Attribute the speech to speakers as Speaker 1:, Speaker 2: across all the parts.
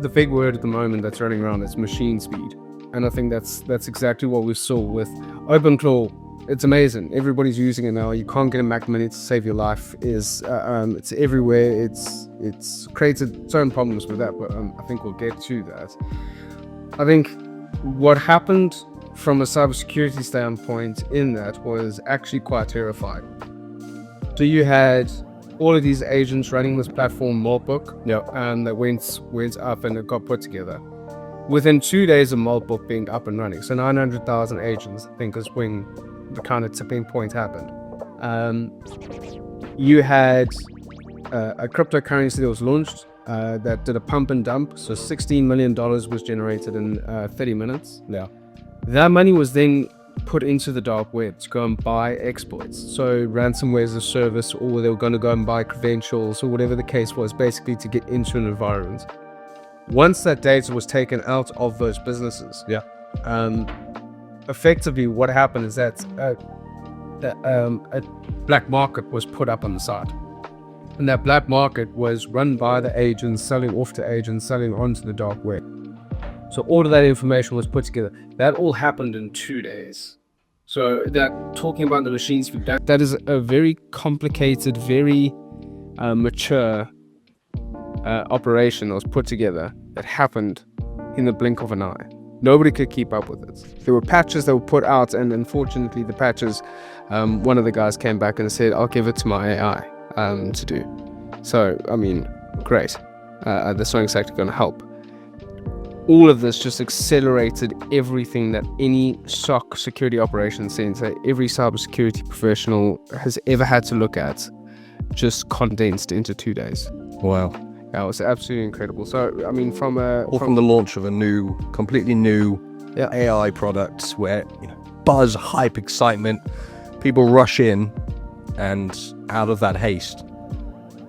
Speaker 1: the big word at the moment that's running around is machine speed. And I think that's exactly what we saw with OpenClaw. It's amazing. Everybody's using it now. You can't get a Mac Mini to save your life. It's everywhere. It's created its own problems with that, but I think we'll get to that. I think what happened from a cybersecurity standpoint in that was actually quite terrifying. So you had all of these agents running this platform Maltbook, that went up and it got put together. Within 2 days of Maltbook being up and running, so 900,000 agents, I think, is when the kind of tipping point happened. You had a cryptocurrency that was launched that did a pump and dump, so $16 million was generated in 30 minutes.
Speaker 2: Yeah.
Speaker 1: That money was then put into the dark web to go and buy exploits. So ransomware as a service, or they were going to go and buy credentials, or whatever the case was, basically to get into an environment. Once that data was taken out of those businesses, effectively what happened is that a black market was put up on the side. And that black market was run by the agents, selling off to agents, selling onto the dark web. So all of that information was put together. That all happened in 2 days. So that, talking about the machine speed, that is a very complicated, very mature operation that was put together that happened in the blink of an eye. Nobody could keep up with it. There were patches that were put out, and unfortunately the patches, one of the guys came back and said, I'll give it to my AI to do. So, I mean, great. That's not exactly going to help. All of this just accelerated everything that any SOC security operations center, every cybersecurity professional has ever had to look at, just condensed into 2 days.
Speaker 2: Wow.
Speaker 1: That was absolutely incredible. So, I mean, from
Speaker 2: the launch of a completely new AI product where, buzz, hype, excitement, people rush in, and out of that haste,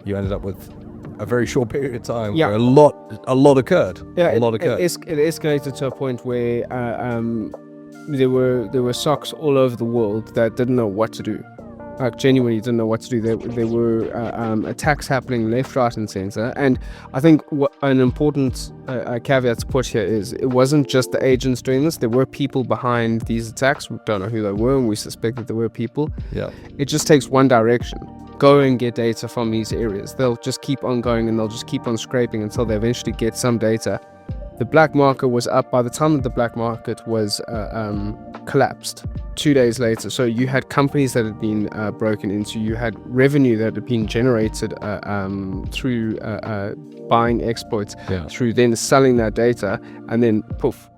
Speaker 2: you ended up with a very short period of time where a lot occurred.
Speaker 1: Yeah,
Speaker 2: a lot occurred.
Speaker 1: It escalated to a point where there were SOCs all over the world that didn't know what to do. Like, genuinely didn't know what to do. There were attacks happening left, right, and center. And I think an important caveat to put here is it wasn't just the agents doing this. There were people behind these attacks. We don't know who they were, and we suspect that there were people.
Speaker 2: Yeah.
Speaker 1: It just takes one direction. Go and get data from these areas. They'll just keep on going, and they'll just keep on scraping until they eventually get some data. The black market was up. By the time that the black market was collapsed 2 days later. So you had companies that had been broken into. You had revenue that had been generated through buying exploits, through then selling that data, and then poof,